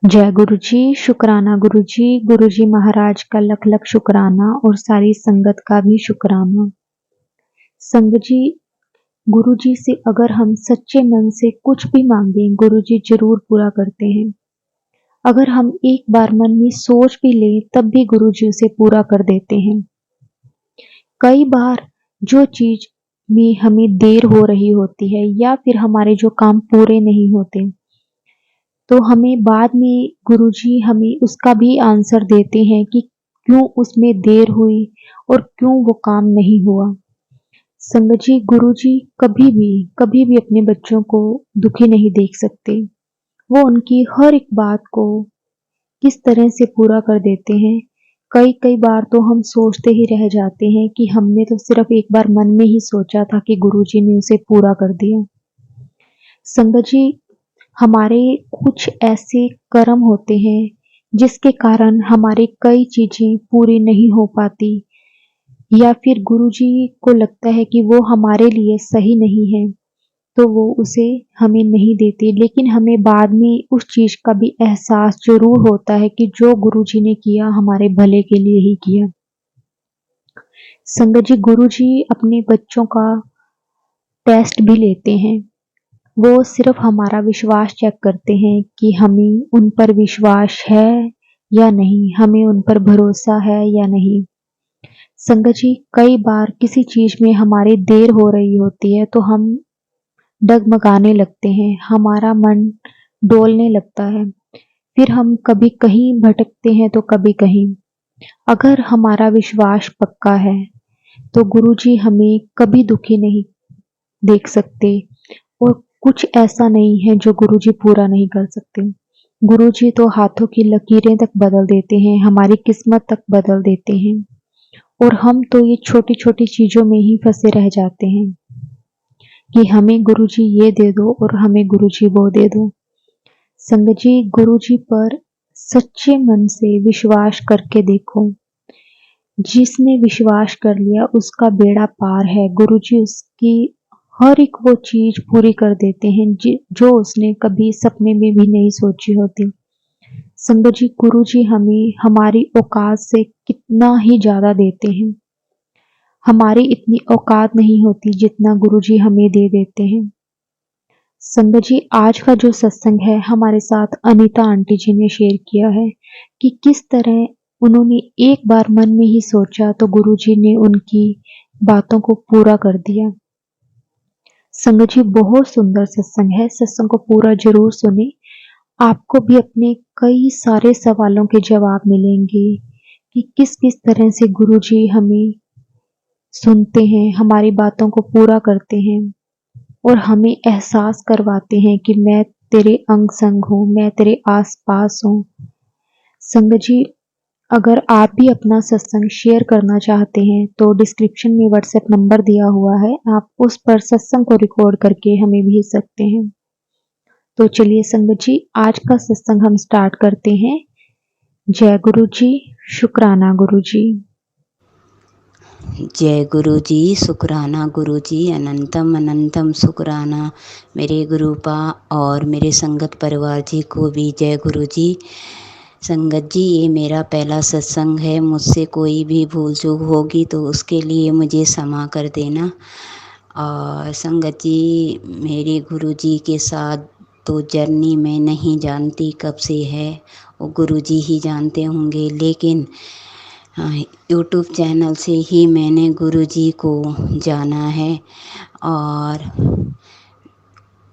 जय गुरु जी, शुक्राना गुरु जी महाराज का लख लख शुक्राना और सारी संगत का भी शुक्राना। संगत जी, गुरु जी से अगर हम सच्चे मन से कुछ भी मांगे, गुरु जी जरूर पूरा करते हैं। अगर हम एक बार मन में सोच भी लें, तब भी गुरु जी उसे पूरा कर देते हैं। कई बार जो चीज में हमें देर हो रही होती है या फिर हमारे जो काम पूरे नहीं होते, तो हमें बाद में गुरुजी हमें उसका भी आंसर देते हैं कि क्यों उसमें देर हुई और क्यों वो काम नहीं हुआ। संगत जी, गुरुजी कभी भी अपने बच्चों को दुखी नहीं देख सकते। वो उनकी हर एक बात को किस तरह से पूरा कर देते हैं। कई कई बार तो हम सोचते ही रह जाते हैं कि हमने तो सिर्फ एक बार मन में ही सोचा था कि गुरुजी ने उसे पूरा कर दिया। संगत जी, हमारे कुछ ऐसे कर्म होते हैं जिसके कारण हमारी कई चीजें पूरी नहीं हो पाती या फिर गुरुजी को लगता है कि वो हमारे लिए सही नहीं है, तो वो उसे हमें नहीं देते, लेकिन हमें बाद में उस चीज का भी एहसास जरूर होता है कि जो गुरुजी ने किया हमारे भले के लिए ही किया। संगत जी, गुरुजी अपने बच्चों का टेस्ट भी लेते हैं। वो सिर्फ हमारा विश्वास चेक करते हैं कि हमें उन पर विश्वास है या नहीं, हमें उन पर भरोसा है या नहीं। संगत जी, कई बार किसी चीज में हमारी देर हो रही होती है तो हम डगमगाने लगते हैं, हमारा मन डोलने लगता है, फिर हम कभी कहीं भटकते हैं तो कभी कहीं। अगर हमारा विश्वास पक्का है तो गुरुजी हमें कभी दुखी नहीं देख सकते और कुछ ऐसा नहीं है जो गुरुजी पूरा नहीं कर सकते। गुरुजी तो हाथों की लकीरें तक बदल देते हैं, हमारी किस्मत तक बदल देते हैं और हम तो ये छोटी छोटी चीजों में ही फंसे रह जाते हैं कि हमें गुरुजी ये दे दो और हमें गुरुजी वो दे दो। संगत जी, गुरुजी पर सच्चे मन से विश्वास करके देखो। जिसने विश्वास कर लिया उसका बेड़ा पार है। गुरुजी उसकी हर एक वो चीज पूरी कर देते हैं जो उसने कभी सपने में भी नहीं सोची होती। संगत जी, गुरुजी हमें हमारी औकात से कितना ही ज्यादा देते हैं। हमारी इतनी औकात नहीं होती जितना गुरुजी हमें दे देते हैं। संगत जी, आज का जो सत्संग है हमारे साथ अनीता आंटी जी ने शेयर किया है कि किस तरह उन्होंने एक बार मन में ही सोचा तो गुरुजी ने उनकी बातों को पूरा कर दिया। संगत जी, बहुत सुंदर सत्संग है, सत्संग को पूरा जरूर सुने। आपको भी अपने कई सारे सवालों के जवाब मिलेंगे कि किस किस तरह से गुरुजी हमें सुनते हैं, हमारी बातों को पूरा करते हैं और हमें एहसास करवाते हैं कि मैं तेरे अंग संग हूँ, मैं तेरे आस पास हूँ। संगत जी, अगर आप भी अपना सत्संग शेयर करना चाहते हैं तो डिस्क्रिप्शन में व्हाट्सएप नंबर दिया हुआ है, आप उस पर सत्संग को रिकॉर्ड करके हमें भेज सकते हैं। तो चलिए संगत जी, आज का सत्संग हम स्टार्ट करते हैं। जय गुरु जी, शुक्राना गुरु जी। जय गुरु जी, शुक्राना गुरु जी, अनंतम अनंतम शुक्राना मेरे गुरुपा और मेरे संगत परिवार जी को भी जय गुरु जी। संगत जी, ये मेरा पहला सत्संग है, मुझसे कोई भी भूल चूक होगी तो उसके लिए मुझे क्षमा कर देना। और संगत जी, मेरे गुरु जी के साथ तो जर्नी मैं नहीं जानती कब से है, वो गुरु जी ही जानते होंगे, लेकिन यूट्यूब चैनल से ही मैंने गुरुजी को जाना है। और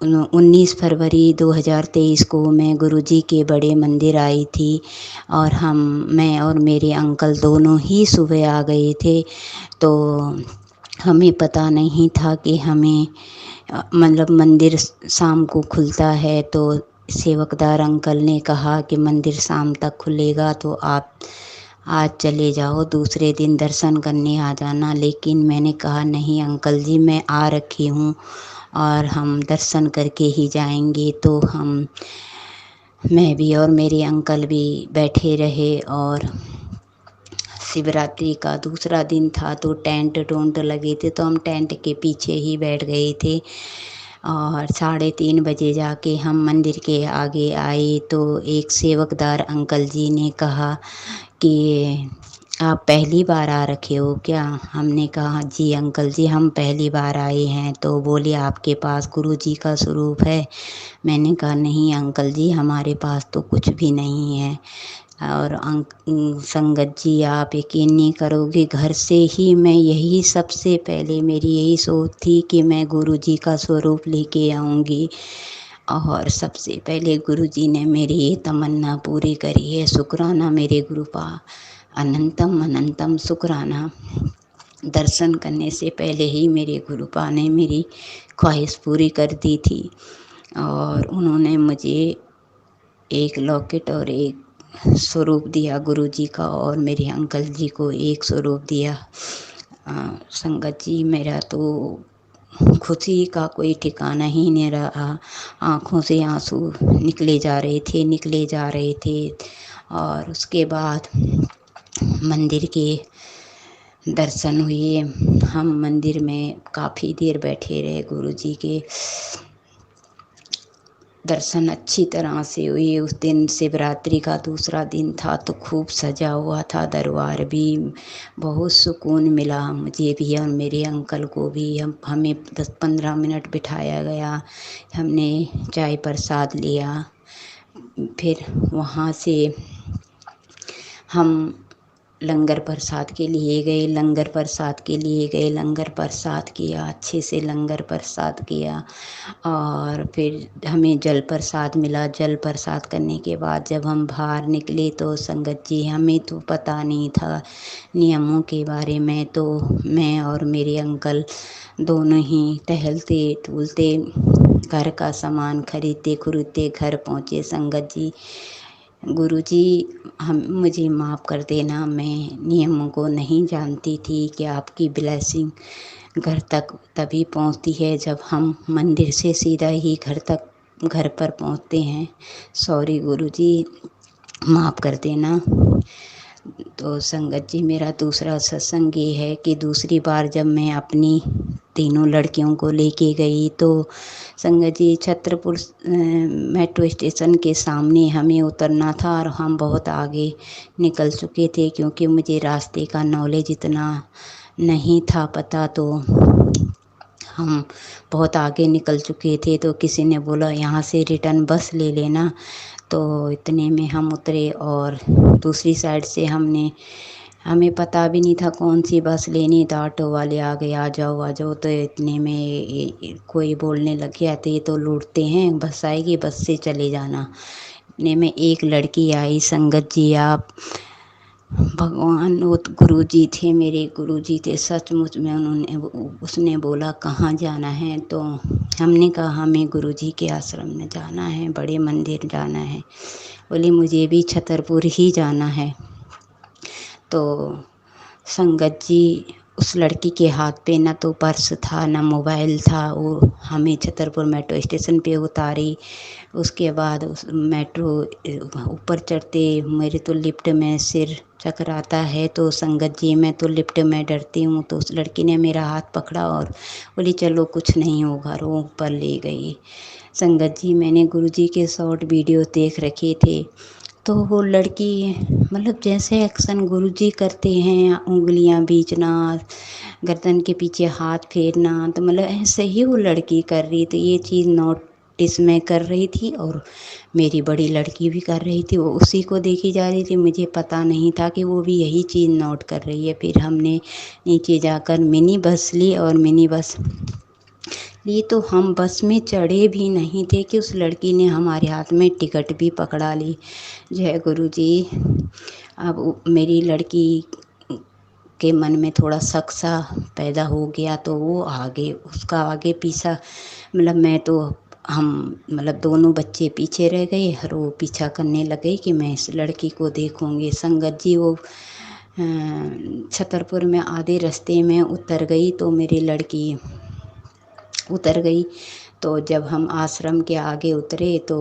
19 फरवरी 2023 को मैं गुरुजी के बड़े मंदिर आई थी और मैं और मेरे अंकल दोनों ही सुबह आ गए थे। तो हमें पता नहीं था कि हमें मतलब मंदिर शाम को खुलता है। तो सेवकदार अंकल ने कहा कि मंदिर शाम तक खुलेगा तो आप आज चले जाओ, दूसरे दिन दर्शन करने आ जाना। लेकिन मैंने कहा नहीं अंकल जी, मैं आ रखी हूँ और हम दर्शन करके ही जाएंगे। तो मैं भी और मेरे अंकल भी बैठे रहे। और शिवरात्रि का दूसरा दिन था तो टेंट टोंट लगे थे तो हम टेंट के पीछे ही बैठ गए थे। और 3:30 बजे जाके हम मंदिर के आगे आए तो एक सेवकदार अंकल जी ने कहा कि आप पहली बार आ रखे हो क्या? हमने कहा जी अंकल जी हम पहली बार आए हैं। तो बोले आपके पास गुरु जी का स्वरूप है? मैंने कहा नहीं अंकल जी हमारे पास तो कुछ भी नहीं है। और संगत जी आप यकीन नहीं करोगे, घर से ही मैं यही सबसे पहले मेरी यही सोच थी कि मैं गुरु जी का स्वरूप लेके आऊँगी और सबसे पहले गुरु जी ने मेरी ये तमन्ना पूरी करी है। शुक्राना मेरे गुरुपा, अनंतम अनंतम शुक्राना। दर्शन करने से पहले ही मेरे गुरुपा ने मेरी ख्वाहिश पूरी कर दी थी और उन्होंने मुझे एक लॉकेट और एक स्वरूप दिया गुरु जी का, और मेरे अंकल जी को एक स्वरूप दिया। संगत जी मेरा तो खुशी का कोई ठिकाना ही नहीं रहा। आँखों से आंसू निकले जा रहे थे। और उसके बाद मंदिर के दर्शन हुए। हम मंदिर में काफ़ी देर बैठे रहे। गुरु जी के दर्शन अच्छी तरह से हुए। उस दिन शिवरात्रि का दूसरा दिन था तो खूब सजा हुआ था दरबार भी। बहुत सुकून मिला मुझे भी और मेरे अंकल को भी। हमें 10-15 मिनट बिठाया गया। हमने चाय प्रसाद लिया। फिर वहाँ से हम लंगर प्रसाद के लिए गए। लंगर प्रसाद किया, अच्छे से लंगर प्रसाद किया। और फिर हमें जल प्रसाद मिला। जल प्रसाद करने के बाद जब हम बाहर निकले तो संगत जी हमें तो पता नहीं था नियमों के बारे में। तो मैं और मेरे अंकल दोनों ही टहलते टूलते घर का सामान खरीदते घर पहुँचे। संगत जी गुरुजी हम मुझे माफ़ कर देना, मैं नियमों को नहीं जानती थी कि आपकी ब्लेसिंग घर तक तभी पहुंचती है जब हम मंदिर से सीधा ही घर पर पहुंचते हैं। सॉरी गुरुजी, माफ़ कर देना। तो संगत जी मेरा दूसरा सत्संग ये है कि दूसरी बार जब मैं अपनी तीनों लड़कियों को लेके गई तो संगत जी छतरपुर मेट्रो स्टेशन के सामने हमें उतरना था और हम बहुत आगे निकल चुके थे क्योंकि मुझे रास्ते का नॉलेज इतना नहीं था पता। तो हम बहुत आगे निकल चुके थे तो किसी ने बोला यहाँ से रिटर्न बस ले लेना। तो इतने में हम उतरे और दूसरी साइड से हमें पता भी नहीं था कौन सी बस लेनी। तो ऑटो वाले आ गए, आ जाओ। तो इतने में कोई बोलने लग गया थे तो लूटते हैं, बस आएगी बस से चले जाना। इतने में एक लड़की आई। संगत जी आप भगवान, वो गुरुजी थे, मेरे गुरुजी थे सचमुच में। उसने बोला कहाँ जाना है? तो हमने कहा हमें गुरुजी के आश्रम में जाना है, बड़े मंदिर जाना है। बोली मुझे भी छतरपुर ही जाना है। तो संगत जी उस लड़की के हाथ पे ना तो पर्स था ना मोबाइल था। वो हमें छतरपुर मेट्रो स्टेशन पे उतारी। उसके बाद उस मेट्रो ऊपर चढ़ते मेरे तो लिफ्ट में सिर चकराता है। तो संगत जी मैं तो लिफ्ट में डरती हूँ। तो उस लड़की ने मेरा हाथ पकड़ा और बोली चलो कुछ नहीं होगा, वो ऊपर ले गई। संगत जी मैंने गुरुजी के शॉर्ट वीडियो देख रखे थे तो वो लड़की मतलब जैसे एक्शन गुरुजी करते हैं, उंगलियां बीचना, गर्दन के पीछे हाथ फेरना, तो मतलब ऐसे ही वो लड़की कर रही थी। ये चीज़ नोटिस मैं कर रही थी और मेरी बड़ी लड़की भी कर रही थी। वो उसी को देखी जा रही थी। मुझे पता नहीं था कि वो भी यही चीज़ नोट कर रही है। फिर हमने नीचे जाकर मिनी बस ली और मिनी बस ली तो हम बस में चढ़े भी नहीं थे कि उस लड़की ने हमारे हाथ में टिकट भी पकड़ा ली। जय गुरु जी। अब मेरी लड़की के मन में थोड़ा शक सा पैदा हो गया तो वो उसका आगे पीछा मतलब मैं तो हम मतलब दोनों बच्चे पीछे रह गए और वो पीछा करने लगे कि मैं इस लड़की को देखूंगी। संगत जी वो छतरपुर में आधे रास्ते में उतर गई तो मेरी लड़की उतर गई। तो जब हम आश्रम के आगे उतरे तो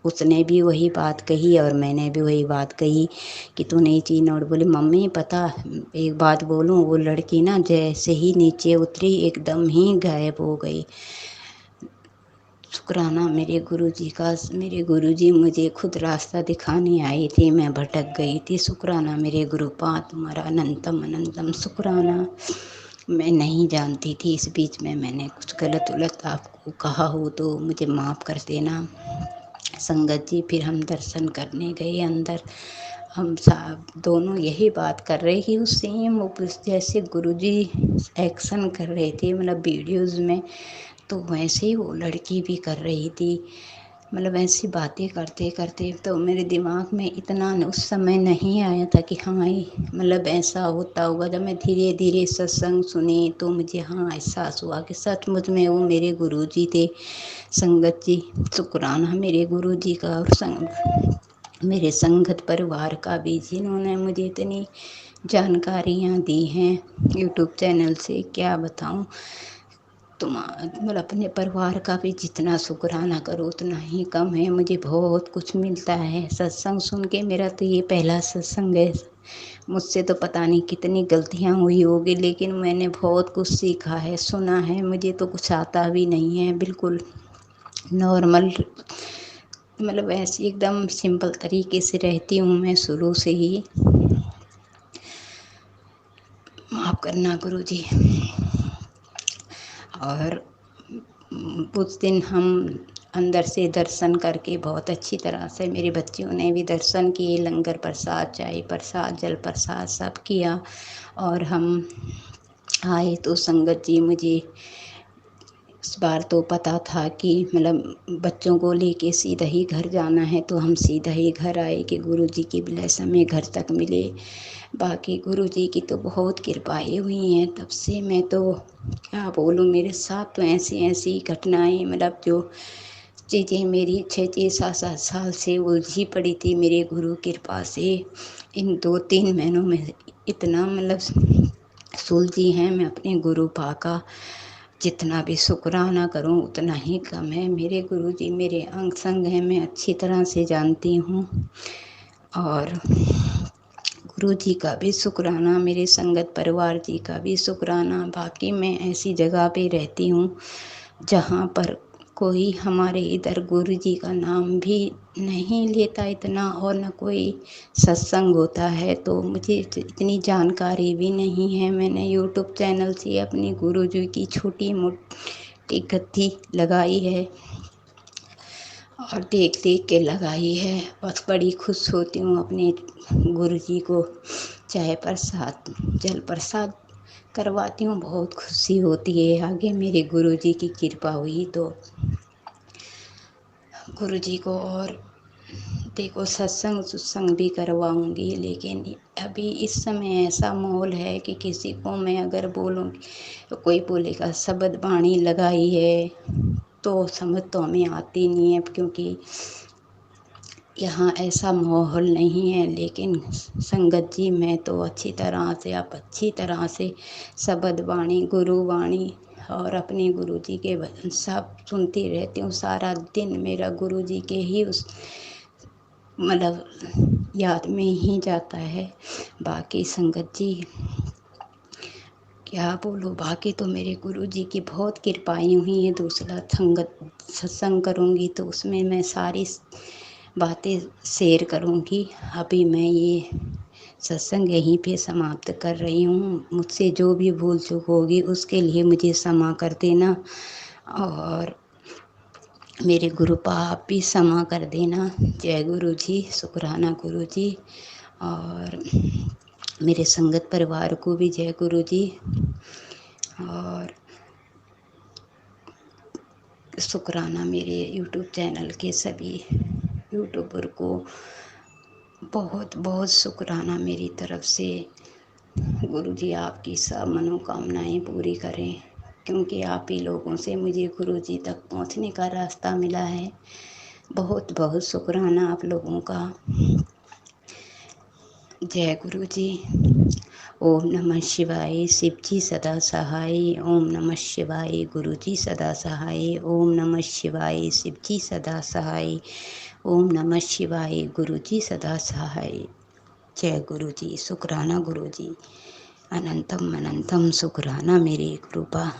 उसने भी वही बात कही और मैंने भी वही बात कही कि तूने ये चीज़ नोट। बोली मम्मी पता एक बात बोलूं, वो लड़की ना जैसे ही नीचे उतरी एकदम ही गायब हो गई। शुक्राना मेरे गुरुजी का। मेरे गुरुजी मुझे खुद रास्ता दिखाने आए थे, मैं भटक गई थी। शुक्राना मेरे गुरुपा तुम्हारा अनंतम अनंतम शुक्राना। मैं नहीं जानती थी, इस बीच में मैंने कुछ गलत उलत आपको कहा हो तो मुझे माफ़ कर देना संगत जी। फिर हम दर्शन करने गए अंदर। हम साहब दोनों यही बात कर रहे कि उस सेम जैसे गुरुजी एक्शन कर रहे थे मतलब वीडियोज़ में, तो वैसे ही वो लड़की भी कर रही थी। मतलब ऐसी बातें करते करते तो मेरे दिमाग में इतना उस समय नहीं आया था कि हाँ ये मतलब ऐसा होता होगा। जब मैं धीरे धीरे सत्संग सुनी तो मुझे हाँ एहसास हुआ कि सचमुच में वो मेरे गुरुजी थे। संगत जी शुक्राना मेरे गुरुजी का और मेरे संगत परिवार का भी, जिन्होंने मुझे इतनी जानकारियाँ दी हैं यूट्यूब चैनल से, क्या बताऊँ। तुम मतलब अपने परिवार का भी जितना शुक्राना करो उतना ही कम है। मुझे बहुत कुछ मिलता है सत्संग सुन के। मेरा तो ये पहला सत्संग है। मुझसे तो पता नहीं कितनी गलतियाँ हुई होगी, लेकिन मैंने बहुत कुछ सीखा है, सुना है। मुझे तो कुछ आता भी नहीं है, बिल्कुल नॉर्मल मतलब ऐसे एकदम सिंपल तरीके से रहती हूँ मैं शुरू से ही। माफ़ करना गुरुजी। और उस दिन हम अंदर से दर्शन करके बहुत अच्छी तरह से, मेरे बच्चियों ने भी दर्शन किए, लंगर प्रसाद, चाय प्रसाद, जल प्रसाद सब किया। और हम आए तो संगत जी मुझे इस बार तो पता था कि मतलब बच्चों को लेके सीधा ही घर जाना है, तो हम सीधा ही घर आए कि गुरुजी की ब्लेसिंग में घर तक मिले। बाकी गुरुजी की तो बहुत कृपाएँ हुई हैं तब से। मैं तो क्या बोलूँ, मेरे साथ तो ऐसी ऐसी घटनाएं मतलब जो चीज़ें मेरी 6-6 7-7 साल से उलझी पड़ी थी, मेरे गुरु कृपा से इन 2-3 महीनों में इतना मतलब सुलझी हैं। मैं अपने गुरु पा का जितना भी शुक्राना करूं उतना ही कम है। मेरे गुरुजी मेरे अंग संग हैं, मैं अच्छी तरह से जानती हूँ। और गुरुजी का भी शुक्राना, मेरे संगत परिवार जी का भी शुक्राना। बाकी मैं ऐसी जगह पे रहती हूँ जहाँ पर कोई हमारे इधर गुरुजी का नाम भी नहीं लेता इतना, और न कोई सत्संग होता है, तो मुझे इतनी जानकारी भी नहीं है। मैंने यूट्यूब चैनल से अपनी गुरुजी की छोटी मोटी कथी लगाई है और देख देख के लगाई है। बस बड़ी खुश होती हूँ अपने गुरुजी को चाय प्रसाद जल प्रसाद करवाती हूँ, बहुत खुशी होती है। आगे मेरे गुरुजी की कृपा हुई तो गुरुजी को और देखो सत्संग भी करवाऊंगी, लेकिन अभी इस समय ऐसा माहौल है कि किसी को मैं अगर बोलूँगी तो कोई बोलेगा शब्द वाणी लगाई है, तो समझ तो हमें आती नहीं है क्योंकि यहाँ ऐसा माहौल नहीं है। लेकिन संगत जी मैं तो अच्छी तरह से शब्द वाणी गुरु वाणी और अपने गुरु जी के भजन सब सुनती रहती हूँ। सारा दिन मेरा गुरु जी के ही उस मतलब याद में ही जाता है। बाकी संगत जी क्या बोलो, बाकी तो मेरे गुरु जी की बहुत कृपाएँ हुई हैं। दूसरा संगत सत्संग करूँगी तो उसमें मैं सारी बातें शेयर करूँगी। अभी मैं ये सत्संग यहीं पे समाप्त कर रही हूँ। मुझसे जो भी भूल चूक होगी उसके लिए मुझे क्षमा कर देना, और मेरे गुरु आप भी क्षमा कर देना। जय गुरु जी, शुक्राना गुरु जी। और मेरे संगत परिवार को भी जय गुरु जी। और शुक्राना मेरे यूट्यूब चैनल के सभी यूट्यूबर को बहुत बहुत शुक्राना मेरी तरफ से। गुरुजी आपकी सब मनोकामनाएं पूरी करें, क्योंकि आप ही लोगों से मुझे गुरुजी तक पहुंचने का रास्ता मिला है। बहुत बहुत शुक्राना आप लोगों का। जय गुरु जी। ओम नमः शिवाय, शिव जी सदा सहाय। ओम नमः शिवाय, गुरु जी सदा सहाय। ओम नमः शिवाय, शिव जी सदा सहाय। ओम नमः शिवाय, गुरु जी सदा सहाय। जय गुरु जी, शुक्राना गुरु जी, अनंतम अनंतम शुक्राना मेरे कृपा।